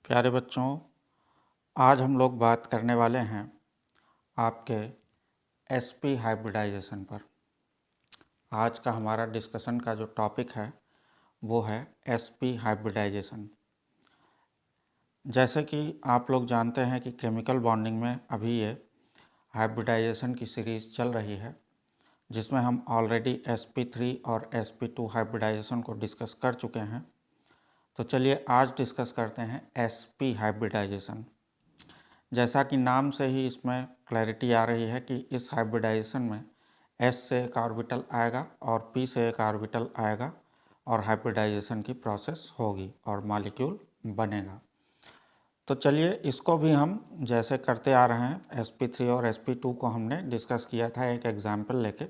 प्यारे बच्चों, आज हम लोग बात करने वाले हैं आपके sp हाइब्रिडाइजेशन पर। आज का हमारा डिस्कशन का जो टॉपिक है वो है sp हाइब्रिडाइजेशन। जैसे कि आप लोग जानते हैं कि केमिकल बॉन्डिंग में अभी ये हाइब्रिडाइजेशन की सीरीज़ चल रही है, जिसमें हम ऑलरेडी sp3 और sp2 हाइब्रिडाइजेशन को डिस्कस कर चुके हैं। तो चलिए आज डिस्कस करते हैं sp हाइब्रिडाइजेशन। जैसा कि नाम से ही इसमें क्लैरिटी आ रही है कि इस हाइब्रिडाइजेशन में s से एक ऑर्बिटल आएगा और p से एक ऑर्बिटल आएगा और हाइब्रिडाइजेशन की प्रोसेस होगी और मॉलिक्यूल बनेगा। तो चलिए इसको भी हम जैसे करते आ रहे हैं, sp3 और sp2 को हमने डिस्कस किया था एक एग्जाम्पल लेके,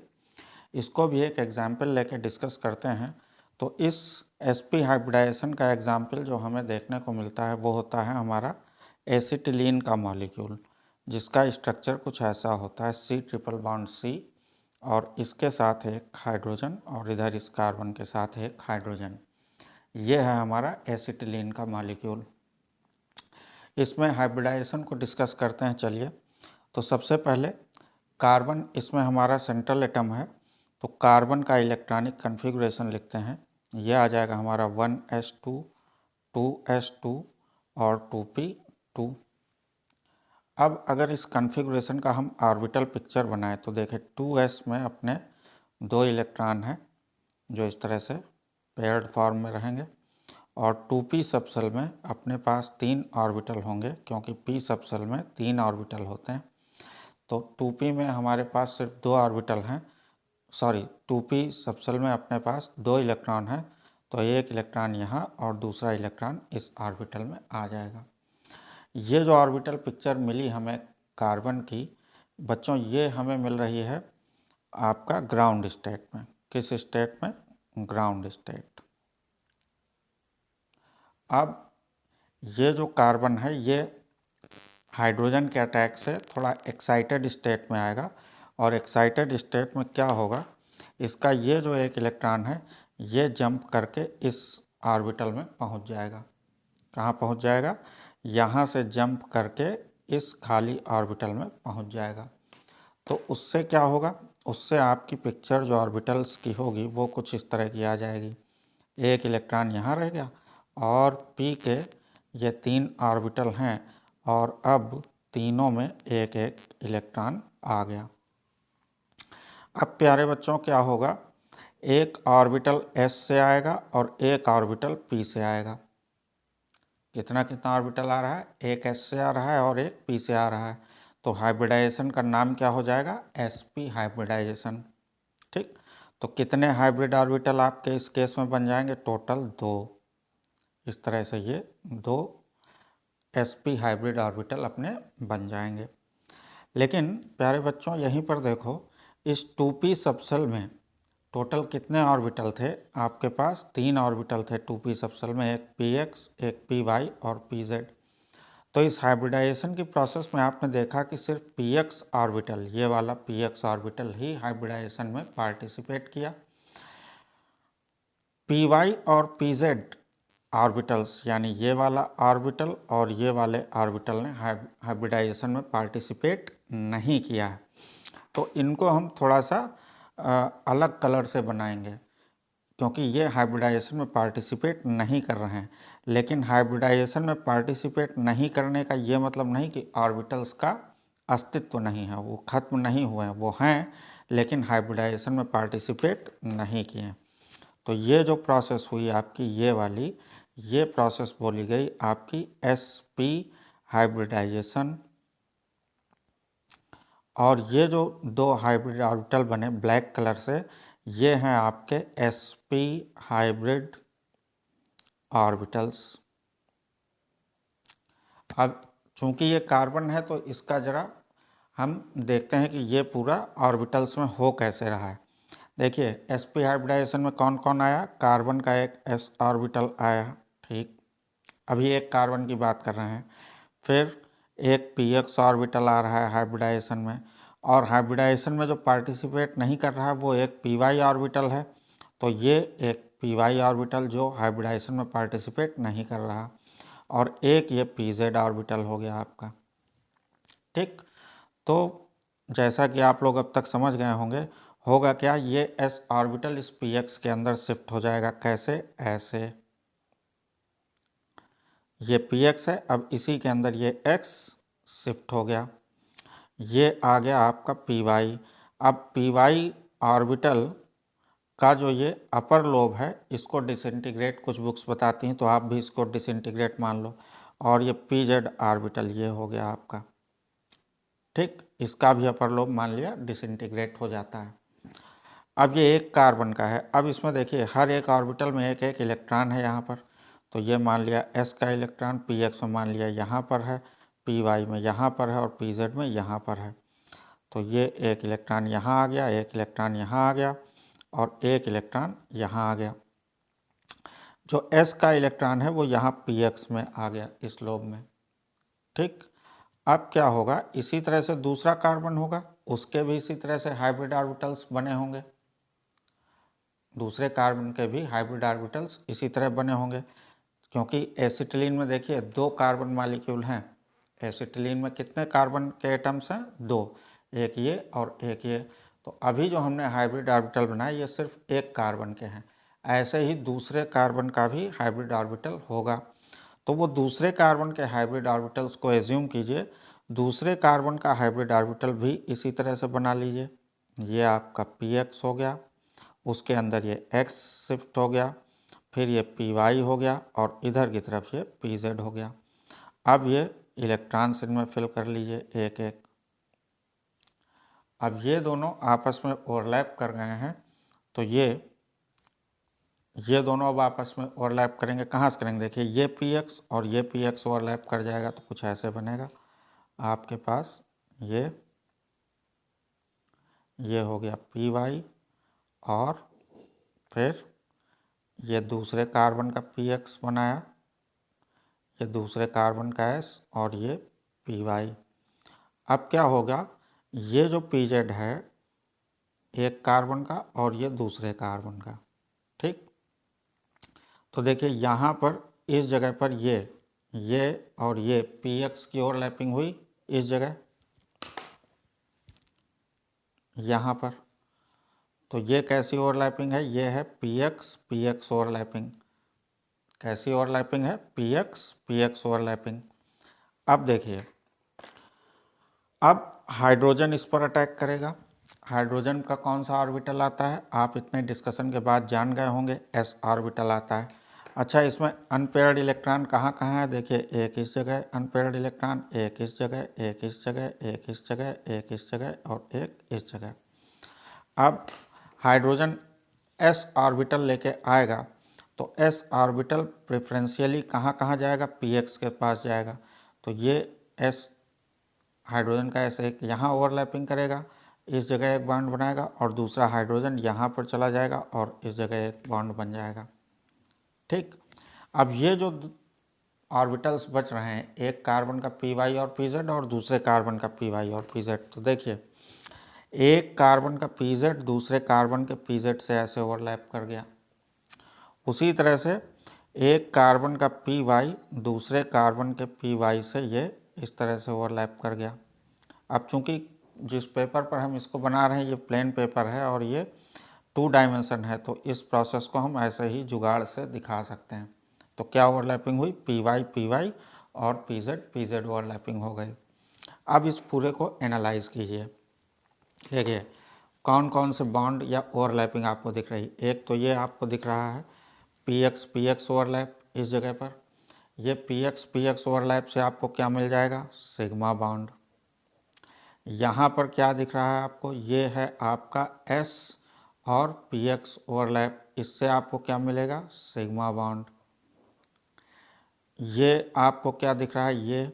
इसको भी एक एग्जाम्पल लेके डिस्कस करते हैं। तो इस sp हाइब्रिडाइजेशन का एग्जाम्पल जो हमें देखने को मिलता है वो होता है हमारा एसिटिलीन का मॉलिक्यूल, जिसका स्ट्रक्चर कुछ ऐसा होता है C∼C और इसके साथ एक हाइड्रोजन और इधर इस कार्बन के साथ एक हाइड्रोजन। ये है हमारा एसिटिलीन का मॉलिक्यूल। इसमें हाइब्रिडाइजेशन को डिस्कस करते हैं। चलिए, तो सबसे पहले कार्बन इसमें हमारा सेंट्रल एटम है, तो कार्बन का इलेक्ट्रॉनिक कन्फिगुरेशन लिखते हैं। यह आ जाएगा हमारा 1s2 2s2 और 2p2। अब अगर इस कन्फिगुरेशन का हम ऑर्बिटल पिक्चर बनाएं तो देखें 2s में अपने 2 इलेक्ट्रॉन हैं जो इस तरह से पेयर्ड फॉर्म में रहेंगे, और 2p सबसेल में अपने पास 3 ऑर्बिटल होंगे, क्योंकि p सबसेल में 3 ऑर्बिटल होते हैं। तो 2p में हमारे पास सिर्फ 2 ऑर्बिटल हैं, 2p सबसेल में अपने पास 2 इलेक्ट्रॉन हैं, तो एक इलेक्ट्रॉन यहाँ और दूसरा इलेक्ट्रॉन इस ऑर्बिटल में आ जाएगा। ये जो ऑर्बिटल पिक्चर मिली हमें कार्बन की, बच्चों ये हमें मिल रही है आपका ग्राउंड स्टेट में। किस स्टेट में? Ground state. अब ये जो कार्बन है ये हाइड्रोजन के अटैक से थोड़ा एक्साइटेड स्टेट में आएगा, और एक्साइटेड स्टेट में क्या होगा, इसका ये जो एक इलेक्ट्रॉन है ये जंप करके इस ऑर्बिटल में पहुंच जाएगा। कहाँ पहुंच जाएगा? यहाँ से जंप करके इस खाली ऑर्बिटल में पहुंच जाएगा। तो उससे क्या होगा? उससे आपकी पिक्चर जो ऑर्बिटल्स की होगी वो कुछ इस तरह की आ जाएगी। एक इलेक्ट्रॉन यहाँ रह गया और p के ये 3 ऑर्बिटल हैं, और अब तीनों में एक एक इलेक्ट्रॉन आ गया। अब प्यारे बच्चों क्या होगा, एक ऑर्बिटल s से आएगा और एक ऑर्बिटल p से आएगा। कितना कितना ऑर्बिटल आ रहा है? एक s से आ रहा है और एक p से आ रहा है। तो हाइब्रिडाइजेशन का नाम क्या हो जाएगा? sp hybridization. ठीक, तो कितने हाइब्रिड ऑर्बिटल आपके इस केस में बन जाएंगे? टोटल 2। इस तरह से ये 2 sp हाइब्रिड ऑर्बिटल अपने बन जाएंगे। लेकिन प्यारे बच्चों यहीं पर देखो, इस 2p सबसेल में टोटल कितने ऑर्बिटल थे आपके पास? 3 ऑर्बिटल थे 2p सबसेल में, एक px, एक py और pz। तो इस हाइब्रिडाइजेशन की प्रोसेस में आपने देखा कि सिर्फ px ऑर्बिटल, ये वाला px ऑर्बिटल ही हाइब्रिडाइजेशन में पार्टिसिपेट किया। py और pz ऑर्बिटल्स, यानी ये वाला ऑर्बिटल और ये वाले ऑर्बिटल ने हाइब्रिडाइजेशन में पार्टिसिपेट नहीं किया है। तो इनको हम थोड़ा सा अलग कलर से बनाएंगे, क्योंकि ये हाइब्रिडाइजेशन में पार्टिसिपेट नहीं कर रहे हैं। लेकिन हाइब्रिडाइजेशन में पार्टिसिपेट नहीं करने का ये मतलब नहीं कि ऑर्बिटल्स का अस्तित्व नहीं है, वो खत्म नहीं हुए हैं, वो हैं, लेकिन हाइब्रिडाइजेशन में पार्टिसिपेट नहीं किए हैं। तो ये जो प्रोसेस हुई आपकी ये वाली, ये प्रोसेस बोली गई आपकी sp हाइब्रिडाइजेशन। और ये जो 2 हाइब्रिड ऑर्बिटल बने ब्लैक कलर से, ये हैं आपके sp हाइब्रिड ऑर्बिटल्स। अब चूंकि ये कार्बन है तो इसका जरा हम देखते हैं कि ये पूरा ऑर्बिटल्स में हो कैसे रहा है। देखिए sp हाइब्रिडाइजेशन में कौन कौन आया? कार्बन का एक s ऑर्बिटल आया, ठीक, अभी एक कार्बन की बात कर रहे हैं। फिर एक px ऑर्बिटल आ रहा है हाइब्रिडाइजेशन में, और हाइब्रिडाइजेशन में जो पार्टिसिपेट नहीं कर रहा है वो एक py ऑर्बिटल है। तो ये एक py ऑर्बिटल जो हाइब्रिडाइजेशन में पार्टिसिपेट नहीं कर रहा। और एक ये पी जेड ऑर्बिटल हो गया आपका। ठीक, तो जैसा कि आप लोग अब तक समझ गए होंगे, होगा क्या, ये एस ऑर्बिटल इस पी एक्स के अंदर शिफ्ट हो जाएगा। कैसे? ऐसे, ये पी एक्स है, अब इसी के अंदर ये एक्स शिफ्ट हो गया, ये आ गया आपका पी वाई। अब पी वाई ऑर्बिटल का जो ये अपर लोब है, इसको डिसइंटीग्रेट कुछ बुक्स बताती हैं, तो आप भी इसको डिसइंटीग्रेट मान लो, और ये पी जेड ऑर्बिटल ये हो गया आपका। ठीक, इसका भी अपर लोब मान लिया डिसइंटीग्रेट हो जाता है। अब ये एक कार्बन का है, अब इसमें देखिए हर एक ऑर्बिटल में एक एक इलेक्ट्रॉन है यहाँ पर, तो ये मान लिया एस का इलेक्ट्रॉन, पी एक्स में मान लिया यहाँ पर है, पी वाई में यहाँ पर है और पी जेड में यहाँ पर है। तो ये एक इलेक्ट्रॉन यहाँ आ गया, एक इलेक्ट्रॉन यहाँ आ गया और एक इलेक्ट्रॉन यहाँ आ गया। जो एस का इलेक्ट्रॉन है वो यहाँ पी एक्स में आ गया इस लोब में। ठीक, अब क्या होगा, इसी तरह से दूसरा कार्बन होगा, उसके भी इसी तरह से हाइब्रिड ऑर्बिटल्स बने होंगे, दूसरे कार्बन के भी हाइब्रिड ऑर्बिटल्स इसी तरह बने होंगे, क्योंकि एसिटिलीन में देखिए 2 कार्बन मॉलिक्यूल हैं। एसिटिलीन में कितने कार्बन के एटम्स हैं? 2, एक ये और एक ये। तो अभी जो हमने हाइब्रिड ऑर्बिटल बनाया ये सिर्फ एक कार्बन के हैं, ऐसे ही दूसरे कार्बन का भी हाइब्रिड ऑर्बिटल होगा। तो वो दूसरे कार्बन के हाइब्रिड ऑर्बिटल्स को एज्यूम कीजिए, दूसरे कार्बन का हाइब्रिड ऑर्बिटल भी इसी तरह से बना लीजिए। ये आपका पी एक्स हो गया, उसके अंदर ये एक्स शिफ्ट हो गया, फिर ये पी वाई हो गया और इधर की तरफ ये पी जेड हो गया। अब ये इलेक्ट्रॉन्स इनमें फिल कर लीजिए एक एक। अब ये दोनों आपस में ओवरलैप कर गए हैं, तो ये दोनों अब आपस में ओवरलैप करेंगे। कहाँ से करेंगे? देखिए ये पी एक्स और ये पी एक्स ओवरलैप कर जाएगा, तो कुछ ऐसे बनेगा आपके पास। ये हो गया पी वाई और फिर ये दूसरे कार्बन का पी एक्स बनाया, ये दूसरे कार्बन का एस और ये पी वाई। अब क्या होगा, ये जो पी जेड है एक कार्बन का और ये दूसरे कार्बन का। ठीक, तो देखिए यहाँ पर इस जगह पर ये और ये पी एक्स की ओवरलैपिंग हुई इस जगह यहाँ पर, तो ये कैसी ओवरलैपिंग है? ये है पी एक्स ओवरलैपिंग। कैसी ओवरलैपिंग है? P x overlapping. अब देखिए, अब हाइड्रोजन इस पर अटैक करेगा। हाइड्रोजन का कौन सा ऑर्बिटल आता है? आप इतने डिस्कशन के बाद जान गए होंगे, एस ऑर्बिटल आता है। अच्छा, इसमें अनपेयर्ड इलेक्ट्रॉन कहाँ कहाँ है? देखिए एक इस जगह अनपेयर्ड इलेक्ट्रॉन, एक इस जगह, एक इस जगह, एक इस जगह, एक इस जगह और एक इस जगह। अब हाइड्रोजन एस ऑर्बिटल लेके आएगा, तो एस ऑर्बिटल प्रेफरेंशियली कहाँ कहाँ जाएगा? पी एक्स के पास जाएगा। तो ये एस हाइड्रोजन का एस एक यहाँ ओवरलैपिंग करेगा, इस जगह एक बॉन्ड बनाएगा और दूसरा हाइड्रोजन यहाँ पर चला जाएगा और इस जगह एक बॉन्ड बन जाएगा। ठीक, अब ये जो ऑर्बिटल्स बच रहे हैं, एक कार्बन का पी वाई और पी जेड और दूसरे कार्बन का पी वाई और पी जेड, तो देखिए एक कार्बन का पी जेड दूसरे कार्बन के पी जेड से ऐसे ओवरलैप कर गया। उसी तरह से एक कार्बन का पी वाई दूसरे कार्बन के पी वाई से ये इस तरह से ओवरलैप कर गया। अब चूंकि जिस पेपर पर हम इसको बना रहे हैं ये प्लेन पेपर है और ये 2 डायमेंशन है, तो इस प्रोसेस को हम ऐसे ही जुगाड़ से दिखा सकते हैं। तो क्या ओवरलैपिंग हुई? पी वाई और पी जेड ओवरलैपिंग हो गई। अब इस पूरे को एनालाइज कीजिए। देखिए कौन कौन से बॉन्ड या ओवरलैपिंग आपको दिख रही। एक तो ये आपको दिख रहा है पी एक्स ओवरलैप इस जगह पर। ये पी एक्स ओवरलैप से आपको क्या मिल जाएगा? Sigma bond. यहाँ पर क्या दिख रहा है आपको? ये है आपका एस और पी एक्स ओवरलैप, इससे आपको क्या मिलेगा? Sigma bond. ये आपको क्या दिख रहा है?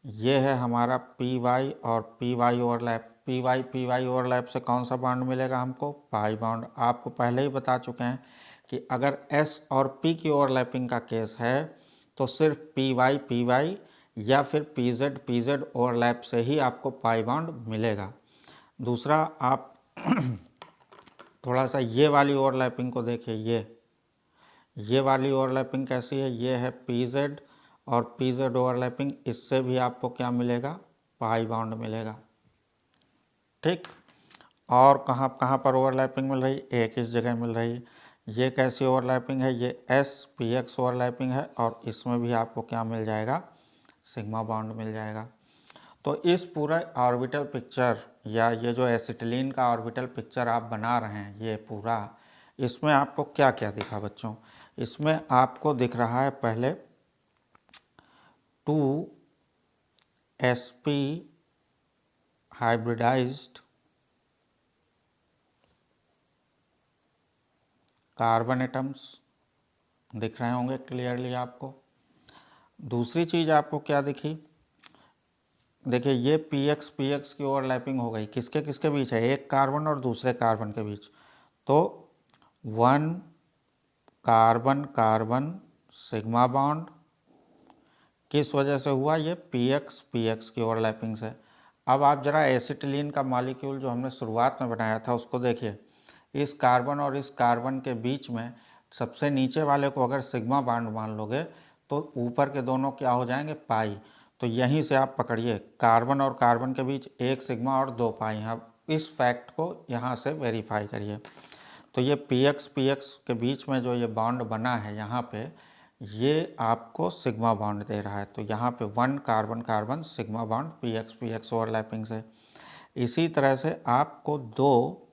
ये है हमारा पी वाई और P Y overlap. P Y overlap से कौन सा बॉन्ड मिलेगा हमको? Pi bond. आपको पहले ही बता चुके हैं कि अगर एस और पी की ओवरलैपिंग का केस है तो सिर्फ पी वाई या फिर पी जेड ओवरलैप से ही आपको पाई बॉन्ड मिलेगा। दूसरा, आप थोड़ा सा ये वाली ओवरलैपिंग को देखिए। ये वाली ओवरलैपिंग कैसी है? ये है पी जेड और पीजेड ओवरलैपिंग, इससे भी आपको क्या मिलेगा, पाई बॉन्ड मिलेगा। ठीक, और कहाँ कहाँ पर ओवरलैपिंग मिल रही, एक इस जगह मिल रही है। ये कैसी ओवरलैपिंग है, ये SPX ओवरलैपिंग है और इसमें भी आपको क्या मिल जाएगा, सिग्मा बॉन्ड मिल जाएगा। तो इस पूरा ऑर्बिटल पिक्चर या ये जो एसिटिलीन का ऑर्बिटल पिक्चर आप बना रहे हैं ये पूरा, इसमें आपको क्या क्या दिखा बच्चों, इसमें आपको दिख रहा है पहले 2sp हाइब्रिडाइज्ड कार्बन एटम्स दिख रहे होंगे क्लियरली आपको। दूसरी चीज़ आपको क्या दिखी, देखिए ये PX की ओवरलैपिंग हो गई, किसके किसके बीच है, एक कार्बन और दूसरे कार्बन के बीच। तो 1 कार्बन कार्बन सिग्मा बॉन्ड किस वजह से हुआ, ये PX की ओवरलैपिंग से। अब आप जरा एसिटिलीन का मॉलिक्यूल जो हमने शुरुआत में बनाया था उसको देखिए, इस कार्बन और इस कार्बन के बीच में सबसे नीचे वाले को अगर सिग्मा बॉन्ड मान लोगे तो ऊपर के दोनों क्या हो जाएंगे, पाई। तो यहीं से आप पकड़िए, कार्बन और कार्बन के बीच 1 सिग्मा और 2 पाई। अब इस फैक्ट को यहाँ से वेरीफाई करिए। तो ये PX के बीच में जो ये बॉन्ड बना है यहाँ पे, ये आपको सिग्मा बॉन्ड दे रहा है। तो यहाँ पे 1 carbon carbon sigma bond PX overlapping से। इसी तरह से आपको 2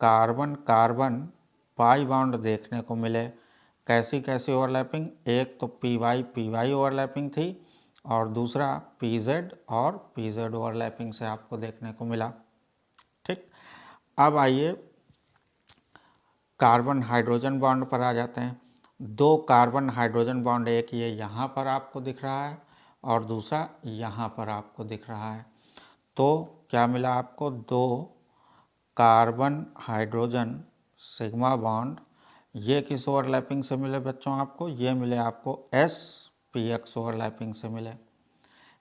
कार्बन कार्बन पाई बॉन्ड देखने को मिले। कैसी कैसी ओवरलैपिंग, एक तो PY ओवरलैपिंग थी और दूसरा PZ और PZ ओवरलैपिंग से आपको देखने को मिला। ठीक, अब आइए कार्बन हाइड्रोजन बॉन्ड पर आ जाते हैं। 2 कार्बन हाइड्रोजन बॉन्ड, एक ये यहाँ पर आपको दिख रहा है और दूसरा यहाँ पर आपको दिख रहा है। तो क्या मिला आपको, 2 कार्बन हाइड्रोजन सिग्मा बॉन्ड, ये किस ओवरलैपिंग से मिले बच्चों आपको, ये मिले आपको SPX ओवरलैपिंग से मिले।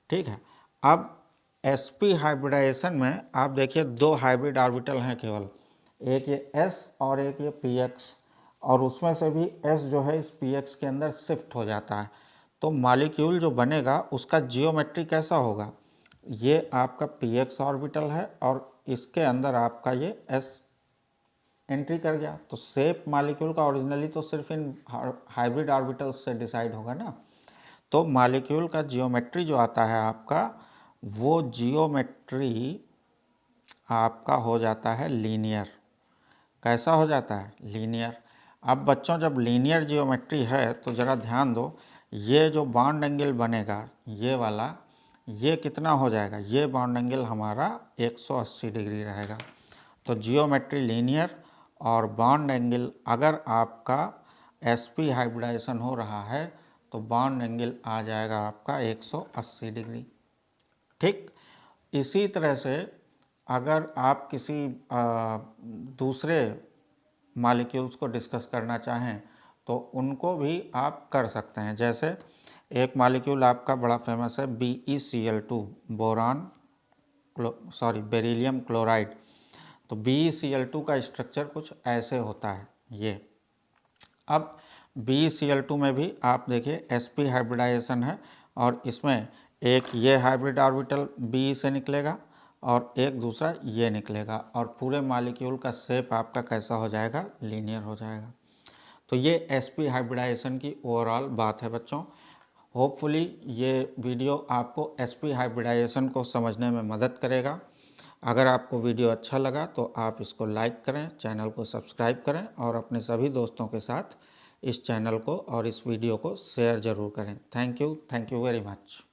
ठीक है, अब sp हाइब्रिडाइजेशन में आप देखिए 2 हाइब्रिड ऑर्बिटल हैं केवल, एक ये S और एक ये PX, और उसमें से भी S जो है इस PX के अंदर शिफ्ट हो जाता है। तो मॉलिक्यूल जो बनेगा उसका जियोमेट्री कैसा होगा, ये आपका PX ऑर्बिटल है और इसके अंदर आपका ये S एंट्री कर गया। तो शेप मॉलिक्यूल का ओरिजिनली तो सिर्फ इन हाइब्रिड ऑर्बिटल्स से डिसाइड होगा ना। तो मॉलिक्यूल का जियोमेट्री जो आता है आपका, वो जियोमेट्री आपका हो जाता है लीनियर। कैसा हो जाता है, लीनियर। अब बच्चों जब लीनियर जियोमेट्री है तो ज़रा ध्यान दो, ये जो बॉन्ड एंगल बनेगा ये वाला, ये कितना हो जाएगा, ये बॉन्ड एंगल हमारा 180 डिग्री रहेगा। तो जियोमेट्री लीनियर और बॉन्ड एंगल, अगर आपका sp हाइब्रिडाइजेशन हो रहा है तो बॉन्ड एंगल आ जाएगा आपका 180 डिग्री। ठीक, इसी तरह से अगर आप किसी दूसरे मॉलिक्यूल्स को डिस्कस करना चाहें तो उनको भी आप कर सकते हैं। जैसे एक मॉलिक्यूल आपका बड़ा फेमस है BeCl2, बेरिलियम क्लोराइड। तो BeCl2 का स्ट्रक्चर कुछ ऐसे होता है ये। अब BeCl2 में भी आप देखिए sp हाइब्रिडाइजेशन है और इसमें एक ये हाइब्रिड ऑर्बिटल B से निकलेगा और एक दूसरा ये निकलेगा और पूरे मॉलिक्यूल का शेप आपका कैसा हो जाएगा, लीनियर हो जाएगा। तो ये sp हाइब्रिडाइजेशन की ओवरऑल बात है बच्चों। होपफुली ये वीडियो आपको sp हाइब्रिडाइजेशन को समझने में मदद करेगा। अगर आपको वीडियो अच्छा लगा तो आप इसको लाइक करें, चैनल को सब्सक्राइब करें और अपने सभी दोस्तों के साथ इस चैनल को और इस वीडियो को शेयर ज़रूर करें। Thank you very much.